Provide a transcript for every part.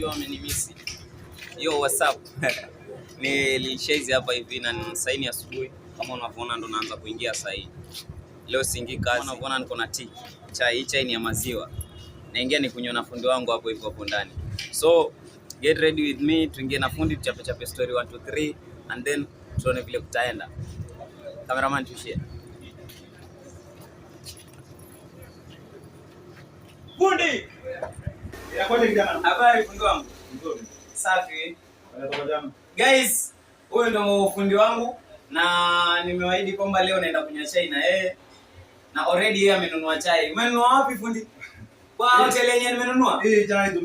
najua amenimisi. Yo, what's up? Nilishaizi hapa hivi na saini asubuhi. Kama unavyoona ndo naanza kuingia saa hii. Leo siingii kazi. Unavyoona niko na tea. Chai ni ya maziwa. Naingia ni kunywa na fundi wangu hapo hivyo hapo ndani. So, get ready with me, tuingie na fundi tuchape story 1 2 3 and then tuone vile kutaenda. Cameraman tushie. Fundi! Habari fundi wangu. Nzuri. Safi. Guys, huyu ndo fundi wangu na nimewaahidi kwamba leo naenda kunywa chai na yeye. Na already yeye amenunua chai. Umenunua wapi fundi? Kwa hotel yenyewe nimenunua. Hii chai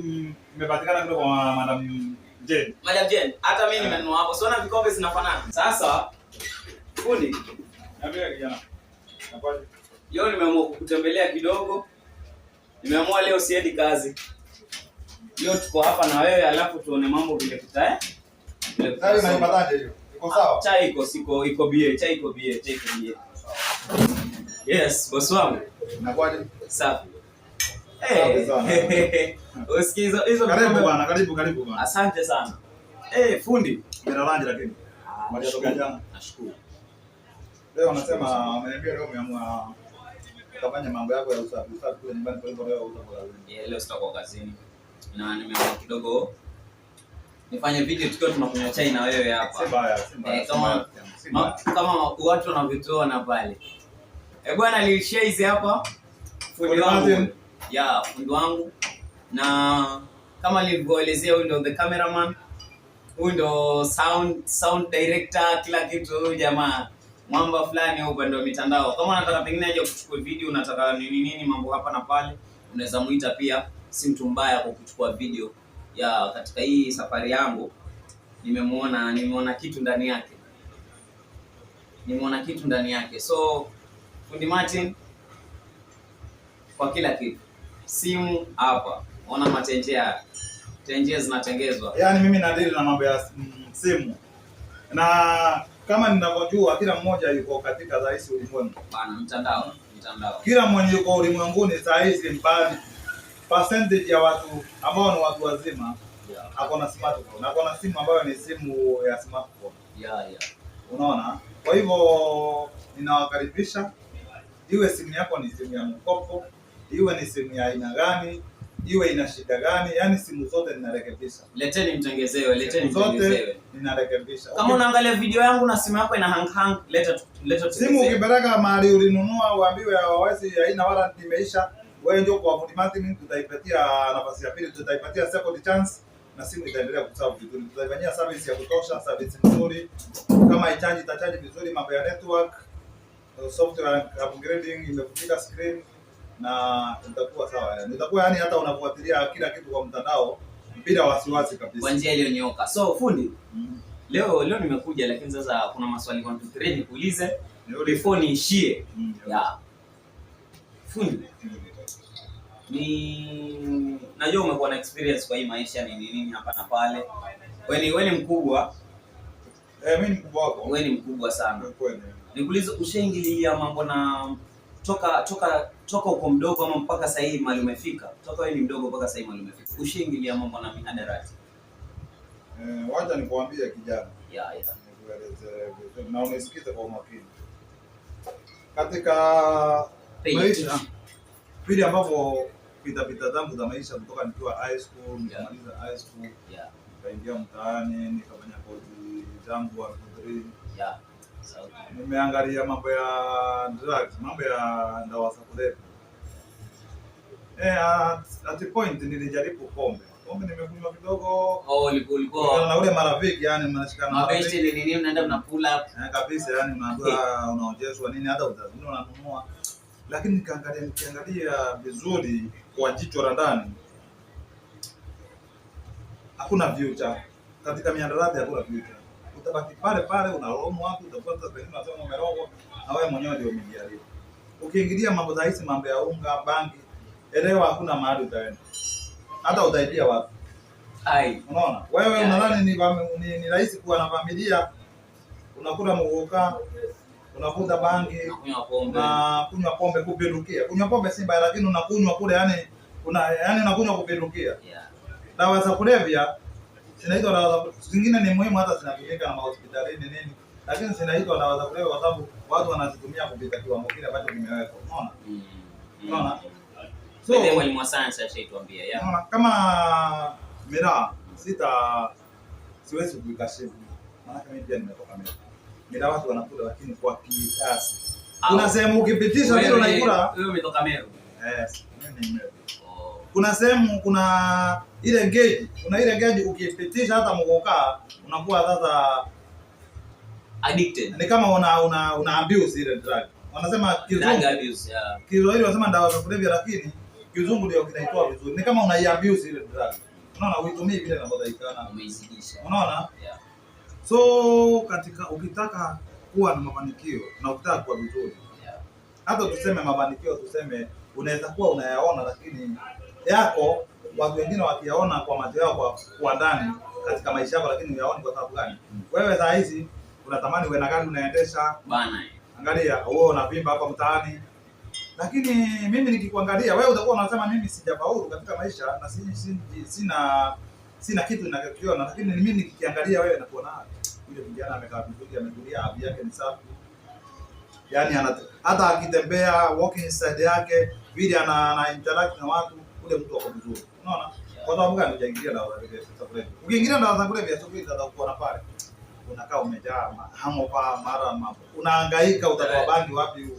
imepatikana kutoka kwa Madam Jane. Madam Jane, hata mimi nimenunua hapo. Siona vikombe zinafanana. Sasa fundi, Niambia kijana. Napaje? leo nimeamua kukutembelea kidogo. Nimeamua leo siendi kazi. Leo tuko hapa na wewe alafu tuone mambo vile kutae. Chai unaipataje hiyo? Iko sawa? Chai iko bie, chai iko bie. Yes, boss wangu. Napaje? Safi. Usikizo hizo karibu bwana, karibu bwana. Asante sana. Fundi. Umelalaje lakini? Umetoka jana. Nashukuru. Leo unasema umeniambia leo umeamua kufanya mambo yako ya usafi kule nyumbani, kwa hivyo leo utakuwa kazini. Leo sitakuwa kazini. Na nimeamua kidogo nifanye video tukiwa tunakunywa chai na wewe hapa. Si mbaya. Kama watu wanavyotuona pale. Bwana alishaizi hapa fundi wangu. Fundi wangu. Na kama nilivyoelezea, huyu ndo the cameraman. Huyu ndo sound director, kila kitu. Huyu jamaa mwamba fulani au upande wa mitandao. Kama unataka pengine aje kuchukua video, unataka nini mambo hapa na pale, unaweza muita pia. Si mtu mbaya kwa kuchukua video. Katika hii safari yangu nimeona kitu ndani yake. So fundi Martin kwa kila kitu. Simu hapa. Ona matenjea zinatengezwa. Yaani mimi nadili na mambo ya simu. Na kama ninavyojua kila mmoja yuko katika zaisi ulimwengu. Bana mtandao. Kila mmoja yuko ulimwenguni zaisi mbali. Percentage ya watu ambao ni watu wazima ako na smartphone. Ako na simu ambayo ni simu ya smartphone. Unaona? Kwa hivyo ninawakaribisha, iwe simu yako ni simu ya mkopo, iwe ni simu ya aina gani, iwe ina shida gani, yani simu zote ninarekebisha. Leteni mtengezewe. Ninarekebisha. Kama unaangalia video yangu na simu yako ina hang, leta simu ukipeleka mahali ulinunua uambiwe hawawezi, haina warranty, imeisha. Wewe ndio kwa fundi Martin, tutaipatia nafasi ya pili, tutaipatia second chance na simu itaendelea kuserve vizuri. Tutaifanyia service ya kutosha, service nzuri. Kama itacharge vizuri, mambo ya network, software upgrading, imekuja screen na itakuwa sawa. Itakuwa yani hata unafuatilia kila kitu kwa mtandao bila wasiwasi kabisa. Kwa njia iliyonyoka. So fundi, leo nimekuja, lakini sasa kuna maswali 1 2 3 nikuulize before niishie. Fundi. Najua umekuwa na experience kwa hii maisha nini hapa na pale. Wewe ni mkubwa. Mimi ni mkubwa wako. Wewe ni mkubwa sana. Nikuulize, ushaingilia mambo na toka uko mdogo ama mpaka sasa hivi mahali umefika? Toka wewe ni mdogo mpaka sasa hivi mahali umefika. Ushaingilia mambo na mihadarati? Wacha nikuambie kijana. Nikueleze vizuri na unisikize kwa umakini. Katika maisha vile ambavyo pita zangu za maisha kutoka nikiwa high school, nikamaliza high school, nikaingia mtaani, nikafanya kozi zangu wa degree. Nimeangalia mambo ya drugs, mambo ya dawa za kulevya. At the point nilijaribu pombe nimekunywa kidogo. Ulikuwa na ule marafiki, yani mnashikana na marafiki nini, mnaenda mna pull up kabisa, yani unaambiwa unaojeshwa nini, hata utazini unanunua. Lakini nikiangalia vizuri kwa jicho la ndani, hakuna future katika mihadarati, hakuna future. Utabaki pale unalomwa hapo, utafuata pengine unasema umerogwa na wewe mwenyewe ndio umejaribu. Ukiingilia mambo za hizi, mambo ya unga, bangi, elewa hakuna mahali utaenda. Hata utaidia watu. Unaona? Wewe unadhani ni rahisi kuwa na familia, unakula mgoka, unavuta bangi, kunywa pombe kupindukia. Kunywa pombe si mbaya, lakini unakunywa kule yani unakunywa kupindukia. dawa za kulevya zinaitwa dawa zingine ni muhimu, hata zinatumika na hospitalini nini, lakini zinaitwa dawa za kulevya kwa sababu watu wanazitumia kupita kiwango kile ambacho kimewekwa. Unaona? Unaona? So mwalimu wa science ashaituambia ya. Unaona kama miraa siwezi kuikashifu. Maana mimi pia nimetoka miraa. Miraa watu wanakula lakini kwa kiasi. Kuna sehemu ukipitisha vile unaikula. Wewe umetoka Meru. Mimi ni Meru. Kuna sehemu kuna ile gauge, ukipitisha hata mkokaa unakuwa sasa addicted. Ni kama una abuse ile drug. Wanasema drug abuse, yeah. Kiswahili wanasema dawa za kulevya, lakini kizungu ndio kinaitwa vizuri. Ni kama una abuse ile drug. Unaona, uitumii vile inavyotakikana. Umeizidisha. Unaona? Yeah. So katika ukitaka kuwa na mafanikio na ukitaka kuwa vizuri. Yeah. Hata tuseme mafanikio, tuseme unaweza kuwa unayaona, lakini yako watu wengine wakiyaona kwa macho yao kwa ndani katika maisha yako, lakini uyaoni kwa sababu gani? Wewe saa hizi unatamani uwe na gari unaendesha bana. Angalia wewe unapimba hapa mtaani. Lakini mimi nikikuangalia wewe utakuwa unasema mimi sijafaulu katika maisha na sina kitu ninachokiona, lakini mimi nikikiangalia wewe na kuona yule kijana amekaa vizuri, ametulia, afya yake ni safi. Yaani hata akitembea walking side yake vile ana interact na watu, ule mtu wako vizuri. Unaona? Kwa sababu gani hujaingilia dawa za kulevya? Ukiingilia dawa za kulevya sio kweli utakuwa na pale. Unakaa umejaa hangover mara mambo. Unahangaika utatoa bangi wapi?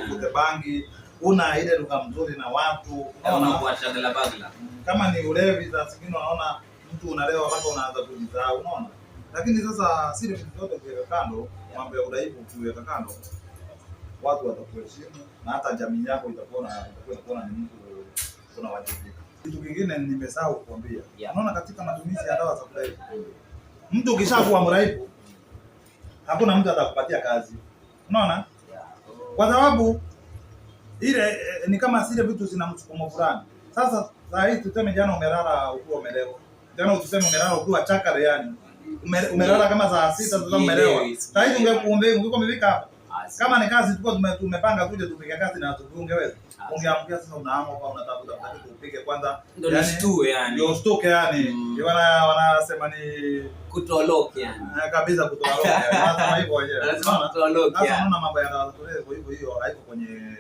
Ukute bangi, una ile lugha mzuri na watu, unakuwa shagala bagla. Kama ni ulevi za zingine unaona mtu unalewa mpaka unaanza kujisahau, unaona? Lakini sasa siri vitu vyote ukiweka kando, mambo ya udhaifu ukiweka kando, watu watakuheshimu na hata jamii yako itakuwa ni mtu unawajibika. Kitu kingine nimesahau kukuambia. Unaona katika matumizi ya dawa za kulevya, mtu ukishakuwa mraifu, hakuna mtu atakupatia kazi. Unaona? Kwa sababu ile ni kama zile vitu zina msukumo fulani. Sasa saa hii tuseme jana umelala ukiwa umelewa. Jana tuseme umelala ukiwa chakare yani. Umelala kama saa 6 sasa umelewa. Saa hii ungekuwa umefika hapa. Kama ni kazi tulikuwa tumepanga kuja tupige kazi na ungeweza. Ungeamkia sasa unaamka kwa unatafuta kitu upige kwanza. Ndio shtue yani. Ndio stuke yani. Wanasema ni kutoloke yani. Kabisa kutoloke. Wanasema hivyo wenyewe. Lazima kutoloke. Sasa unaona mambo ya dawa kwa hivyo haiko kwenye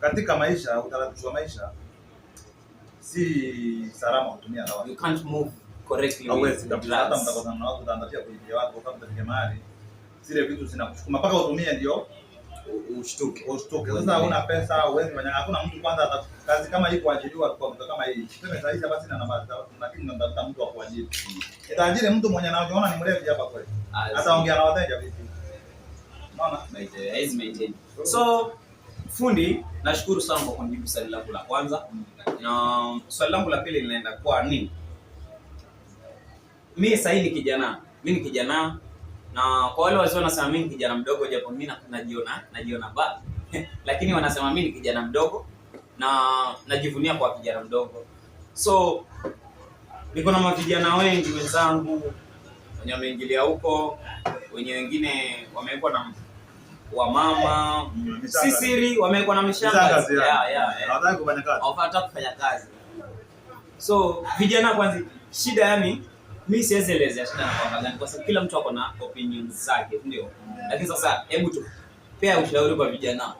katika maisha, utaratibu wa maisha si salama kutumia dawa. You can't move correctly. Hawezi kabisa. Hata mtakosana na watu utaandatia kuibia watu kama mtafika mahali zile vitu zinakusukuma mpaka utumie ndio ushtuke. Sasa huna pesa, huwezi fanya. Hakuna mtu kwanza kazi kama hii kuajiriwa kwa mtu kama hii. Tuseme saa hizi basi na namba, lakini unatafuta mtu wa kuajiri. Itaajiri mtu mwenye anaona ni mlevi hapa kweli. Hata ongea na wateja vipi? Unaona? Maintain. So fundi, nashukuru sana kwa kunijibu swali langu la kwanza. Na swali langu la pili linaenda kwa nini? Mimi sasa ni kijana. Na kwa wale wasio wanasema mimi kijana mdogo, japo mimi najiona ba lakini wanasema mimi kijana mdogo na najivunia kwa kijana mdogo. So niko na mavijana wengi wenzangu wenye wameingilia huko, wenye wengine wamekuwa na wamama sisiri, wamekuwa na mishangazi. Hawataka kufanya kazi. Hawataka kufanya kazi. So vijana kwanza shida yani mimi siwezi elezea shida na kwa gani, kwa sababu kila mtu ako na opinions zake, ndio. Lakini sasa hebu tupea ushauri kwa vijana.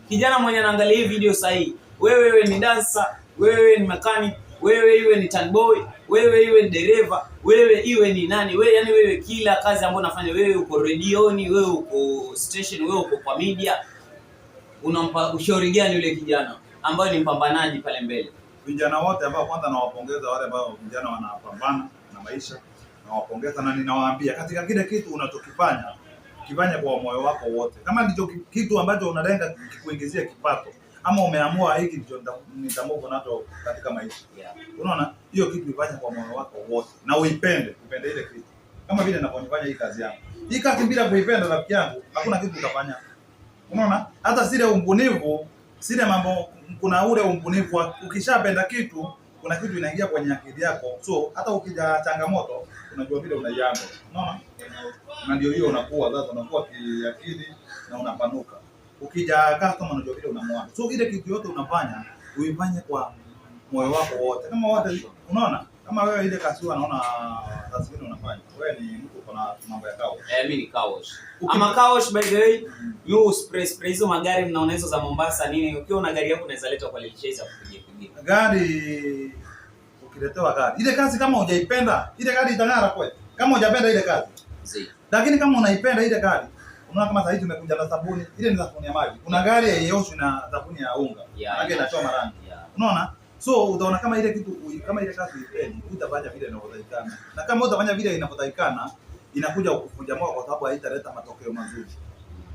Kijana mwenye anaangalia hii video sasa hii, wewe ni dancer, wewe ni mechanic, wewe iwe ni turn boy, wewe iwe ni dereva, wewe iwe ni nani, wewe kila kazi ambayo unafanya, wewe uko redioni, wewe uko station, wewe uko kwa media, unampa ushauri gani yule kijana ambaye ni mpambanaji pale mbele? Vijana wote ambao kwanza nawapongeza wale ambao vijana wanapambana na maisha, nawapongeza na ninawaambia katika kile kitu unachokifanya kifanye kwa moyo wako wote. Kama ndicho kitu ambacho unalenga kikuingizia kipato, ama umeamua hiki ndicho nitamove nacho katika maisha. Unaona? Hiyo kitu ifanye kwa moyo wako wote na upende ile kitu. Kama vile ninavyofanya hii kazi yangu. Hii kazi bila kuipenda rafiki yangu, hakuna kitu utafanya. Unaona? Hata sile ubunifu, sile mambo, kuna ule ubunifu ukishapenda kitu, kuna kitu inaingia kwenye akili yako. So hata ukija changamoto, unajua vile unaianza. Unaona? Na ndio hiyo unakuwa sasa, unakuwa kiakili na unapanuka. Ukija customer unajua vile unamwona. So ile kitu yote unafanya, uifanye kwa moyo wako wote. Kama wote, unaona? Kama wewe ile kazi unaona kazi gani unafanya? Wewe ni mtu kuna mambo ya kaos. Mimi ni kaos. Ama kaos by the way, you spray hizo magari mnaona hizo za Mombasa nini? Ukiwa una gari yako unaweza leta kwa Lilcheza kupiga. Gari ukiletewa gari. Ile kazi kama hujaipenda, ile gari itang'ara kweli. Kama hujapenda ile kazi. Lakini kama unaipenda ile gari, unaona kama sasa tumekuja na sabuni, ile ni sabuni ya maji. Kuna gari yenyeoshwi na sabuni ya unga. Maana inachoma rangi. Unaona? So utaona kama ile kitu kama ile kazi ipendi, utafanya vile inavyotakikana. Na kama utafanya vile inavyotakikana, inakuja kukuja moyo kwa sababu haitaleta matokeo mazuri.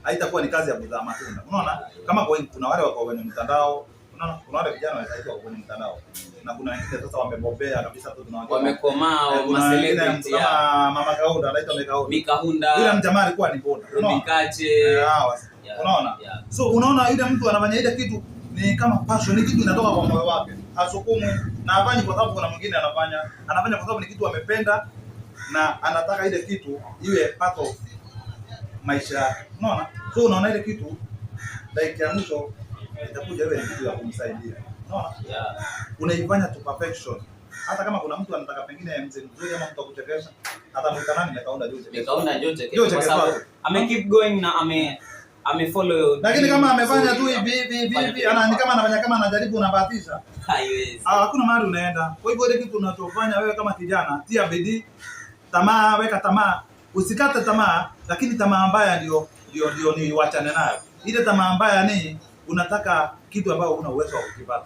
Haitakuwa ni kazi ya kuzaa matunda. Unaona? Kama kuna wale wako kwenye mtandao, unaona kuna wale vijana wanaitwa kwenye mtandao. Na kuna wengine sasa wamebobea kabisa tu tunawajua. Wamekomaa wa celebrity kama Mama Kaunda, anaitwa Mikaunda. Yule mjamaa alikuwa ni boda. Mikache. Unaona? So unaona yule mtu anafanya ile kitu ni kama passion, ni kitu inatoka kwa moyo wake. Hasukumu na hafanyi kwa sababu kuna mwingine anafanya kwa sababu ni kitu amependa na anataka ile kitu iwe part of maisha yake. Unaona? So unaona ile kitu dakika ya mwisho itakuja iwe kitu ya kumsaidia. Unaona? Unaifanya to perfection. Hata kama kuna mtu anataka pengine mzee mzuri ama mtu akuchekesha, hata mtanani Mekaunda Jote. Mekaunda Jote kwa sababu keep going na amefollow. Lakini kama amefanya tu hivi ni kama anafanya kama anajaribu unabahatisha. Haiwezi. Hakuna mahali unaenda. Kwa hivyo ile kitu unachofanya wewe kama kijana, tia bidii, tamaa, weka tamaa, usikate tamaa, lakini tamaa mbaya ndio ni uachane nayo. Ile tamaa mbaya ni unataka kitu ambacho una uwezo wa kukipata.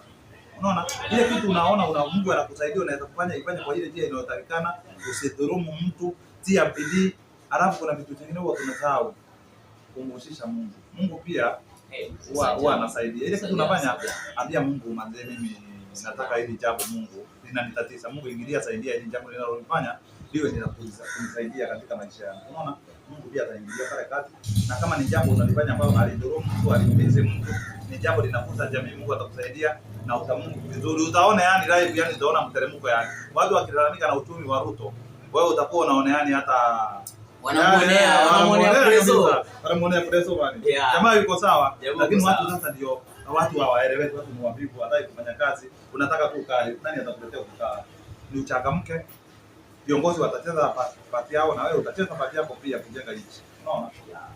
Unaona? Ile kitu unaona Mungu anakusaidia unaweza kufanya ifanye kwa ile njia inayotakikana, usidhulumu mtu, tia bidii. Alafu kuna vitu vingine huwa tunasahau kumhusisha Mungu. Mungu pia huwa anasaidia. Ile kitu unafanya, ambia Mungu manze, mimi nataka hili jambo Mungu linanitatiza. Mungu ingilia, saidia hili jambo linalonifanya liwe kunisaidia katika maisha yangu. Unaona? Mungu pia ataingilia pale kati. Na kama ni jambo unalifanya ambalo halidhulumu mtu, haliumize mtu, ni jambo linakuza jamii, Mungu atakusaidia na utamungu vizuri. Utaona yani live, yani utaona mteremko yani. Watu wakilalamika na uchumi wa Ruto, wewe utakuwa unaona yani hata wanamuonea preso bani. Jamaa yuko sawa, lakini watu sasa ndio watu hawaeleweki, watu ni wavivu, hataki kufanya kazi. Unataka tu kae, nani atakuletea kukaa? Ni uchangamke. Viongozi watacheza pati yao na wewe utacheza pati yako pia kujenga nchi. Unaona?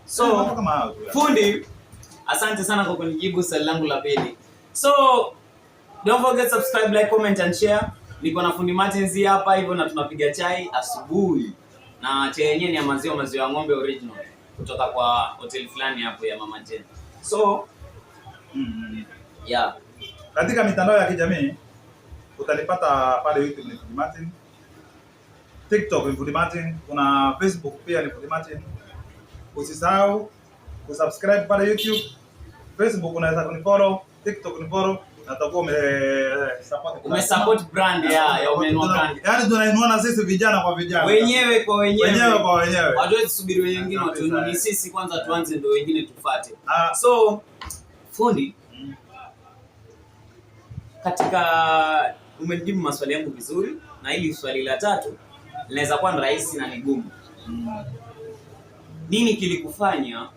So kama hao tu. Fundi, asante sana kwa kunijibu swali langu la pili. So don't forget subscribe, like, comment and share. Niko na Fundi Martins hapa hivyo na tunapiga chai asubuhi. Na chai yenyewe ni ya maziwa ya ng'ombe original kutoka kwa hotel fulani hapo ya Mama Jen. So katika mitandao ya kijamii utanipata pale YouTube ni Fundi Martin, TikTok ni Fundi Martin, kuna Facebook pia ni Fundi Martin. Usisahau kusubscribe pale YouTube, Facebook unaweza kunifollow, TikTok ni follow. Natakuwa umesupport brand ya umenua brand. Yaani tunainua na sisi vijana kwa vijana. Wenyewe kwa wenyewe. Hatuwezi kusubiri wengine watu, ni sisi kwanza tuanze ndio wengine tufuate. So Fundi, katika umejibu maswali yangu vizuri, na hili swali la tatu linaweza kuwa rahisi na ni gumu. Nini kilikufanya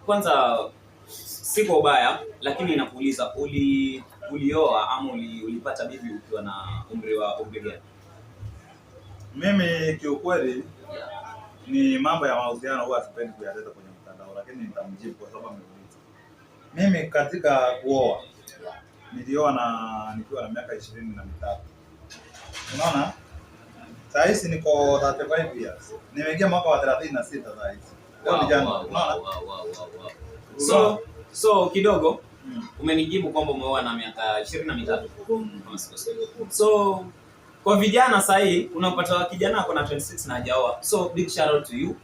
kwanza, si kwa ubaya, lakini nakuuliza, ulioa ama ulipata bibi ukiwa na umri gani? Mimi kiukweli ni mambo ya mahusiano huwa sipendi kuyaleta kwenye mtandao, lakini nitamjibu kwa sababu ameuliza. Mimi katika kuoa nilioa nikiwa na miaka 23. Unaona? Sasa hivi niko 35 years. Nimeingia mwaka wa 36 sasa hivi. Leo ni jana. Unaona? So kidogo umenijibu kwamba umeoa na miaka 23 kama sikosei. So kwa vijana sasa hivi unapata kijana ako na 26 na hajaoa. So big shout out to you.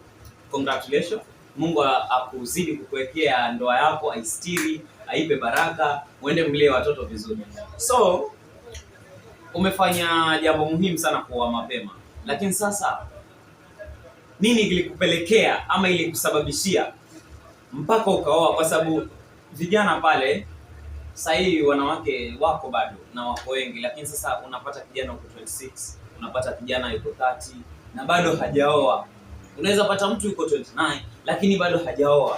Congratulations. Mungu akuzidi kukuwekea ndoa yako, aistiri, aipe baraka, uende mlee watoto vizuri. So umefanya jambo muhimu sana kuoa mapema. Lakini sasa nini kilikupelekea ama ilikusababishia mpaka ukaoa? Kwa sababu vijana pale sasa hivi wanawake wako bado na wako wengi, lakini sasa unapata kijana uko 26, unapata kijana yuko 30 na bado hajaoa. Unaweza pata mtu yuko 29 lakini bado hajaoa.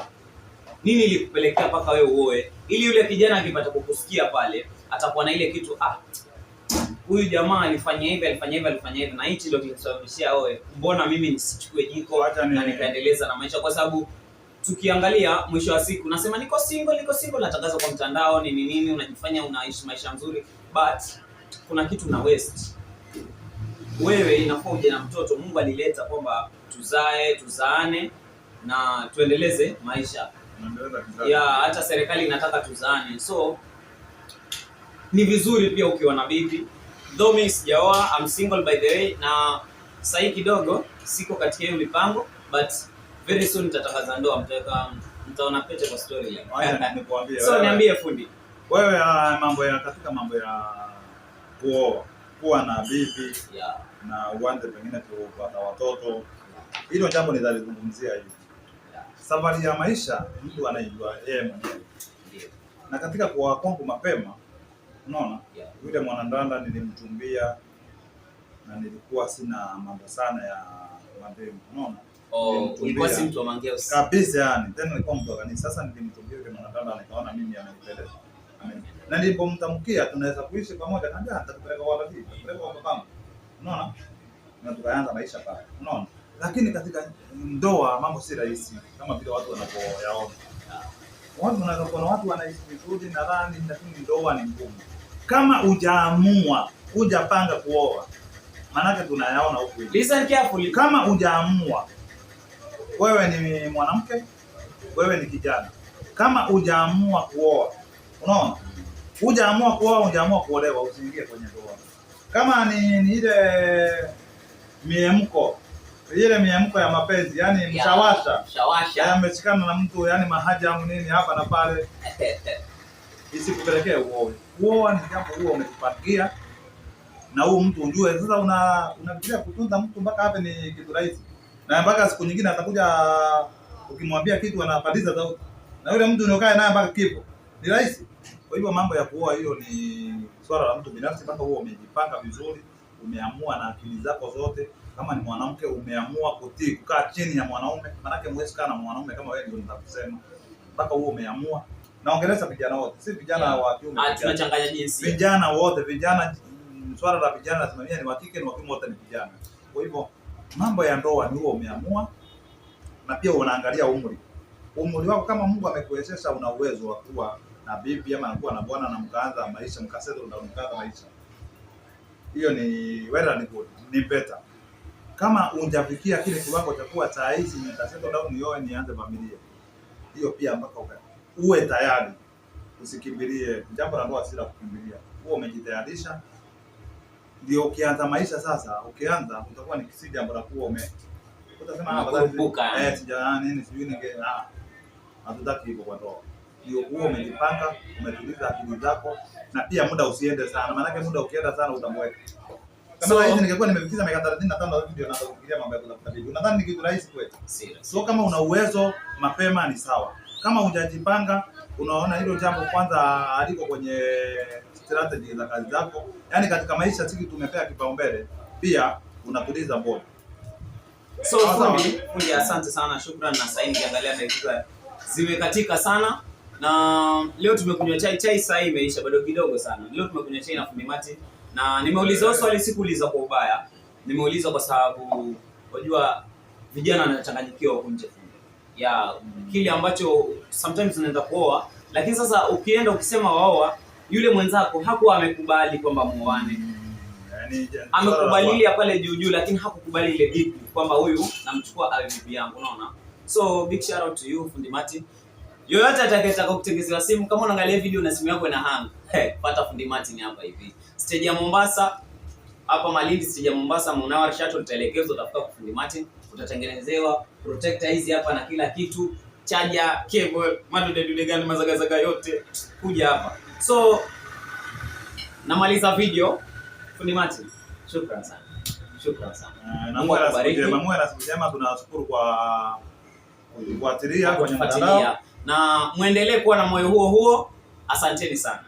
Nini ilikupelekea mpaka wewe uoe? Ili yule kijana akipata kukusikia pale atakuwa na ile kitu, huyu jamaa alifanya hivi na hichi ndio kilisababishia wewe, mbona mimi nisichukue jiko na nikaendeleza na maisha? Kwa sababu tukiangalia mwisho wa siku nasema niko single, natangaza kwa mtandao nini, unajifanya unaishi maisha mzuri, but kuna kitu na waste. Wewe inafaa uje na mtoto. Mungu alileta kwamba tuzaane na tuendeleze maisha. Ya hata serikali inataka tuzaane. So ni vizuri pia ukiwa na bibi. Though mimi sijaoa, I'm single by the way, na sasa kidogo siko katika hiyo mipango, but very soon nitatangaza ndoa, mtaona pete kwa story leo. So niambie fundi. Wewe katika mambo ya kuwa na bibi na uanze pengine kupata watoto, hilo jambo nitalizungumzia hivi. Safari ya maisha mtu anaijua yeye mwenyewe. Na katika kuoa kwangu mapema, unaona, yule mwanadada nilimchumbia na nilikuwa sina mambo sana ya mademu, unaona. Ulikuwa si mtu wa mangeos kabisa, yani tena nilikuwa mtu wa kanisa. Sasa nilimchumbia yule mwanadada, nikaona mimi amenipendeza. Na nilipomtamkia tunaweza kuishi pamoja, na ndio atakupeleka kwa wapi? Atakupeleka kwa babangu. Unaona? Na tukaanza maisha pale. Unaona? Lakini katika ndoa mambo si rahisi kama vile watu wanapoyaona. Watu wanaweza kuona watu wanaishi vizuri na rani, lakini ndoa ni ngumu. Kama hujaamua, hujapanga kuoa, maana tunayaona huko hivi. Listen carefully. Kama hujaamua, wewe ni mwanamke, wewe ni kijana. Kama hujaamua kuoa, unaona? Hujaamua kuolewa, usiingie kwenye ndoa. Kama ni ile miemko ya mapenzi, yani mshawasha, ameshikana na mtu, yani mahajamu nini hapa na pale, isikupelekee uoe. Kuoa ni jambo huo umejipangia, na huyu mtu unjue sasa unafikiria kutunza mtu mpaka hapa ni kitu rahisi, na mpaka siku nyingine atakuja ukimwambia kitu anapadiza sauti, na yule mtu unaokaa naye mpaka kifo ni rahisi. Kwa hivyo mambo ya kuoa hiyo ni swala la mtu binafsi, mpaka huo umejipanga vizuri, umeamua na akili zako zote. Kama ni mwanamke umeamua kukaa chini ya mwanaume, maana yake mwezi kana mwanaume kama wewe ndio nitakusema, mpaka huo umeamua. Naongeleza vijana wote, si vijana wa kiume, tunachanganya jinsi. Vijana wote, swala la vijana nasimamia ni wa kike na wa kiume, wote ni vijana. Kwa hivyo mambo ya ndoa ni huo umeamua, na pia unaangalia umri wako. Kama Mungu amekuwezesha, una uwezo wa kuwa na bibi ama anakuwa na bwana na mkaanza maisha, mkasettle na mkaanza maisha, hiyo ni whether ni good, ni better. Kama hujafikia kile kiwango cha kuwa saa hizi nitasettle down nioe nianze familia, hiyo pia mpaka uwe tayari, usikimbilie jambo la ndoa. Si la kukimbilia, huo umejitayarisha, ndio ukianza maisha. Sasa ukianza utakuwa ni kisidi jambo la kuwa utasema sijana nini sijui hatutaki hivyo kwa ndoa. Ndio huo umejipanga, umetuliza akili zako, na pia muda usiende sana, maana muda ukienda sana utamweka. Kama hizi ningekuwa nimefikiza miaka 35 ndio naanza kufikiria mambo ya kutafuta bibi. Unadhani ni kitu rahisi kweli? So kama una uwezo mapema ni sawa. Kama hujajipanga, unaona hilo jambo kwanza aliko kwenye strategy za kazi zako. Yaani katika maisha sisi tumepea kipaumbele, pia unatuliza mbona. So fundi asante sana, shukrani. Na sasa nikiangalia dakika zimekatika sana, na leo tumekunywa chai sasa imeisha bado kidogo sana. Leo tumekunywa chai na fundi Mati, na nimeuliza swali, sikuuliza kwa ubaya, nimeuliza kwa sababu unajua vijana wanachanganyikiwa huko nje ya kile ambacho sometimes unaenda kuoa, lakini sasa ukienda ukisema waoa, yule mwenzako hakuwa amekubali kwamba muoane. Yani amekubalia pale juu, lakini hakukubali ile vipi kwamba huyu namchukua awe bibi yangu, unaona. So big shout out to you fundi Mati. Yoyote atakayetaka kutengezewa simu, kama unaangalia video na simu yako ina hang, pata fundi Mati ni hapa hivi. Stage ya Mombasa, hapa Malindi, stage ya Mombasa Munawar Shuttle, utaelekezwa utafika kwa fundi Mati, utatengenezewa protector hizi hapa na kila kitu, charger, cable, madude gani mazagazaga yote, kuja hapa. So namaliza video fundi Mati. Shukrani sana. Na Mungu akubariki. Mungu anasema tunashukuru kwa kufuatilia kwenye mtandao, na muendelee kuwa na moyo huo. Asanteni sana.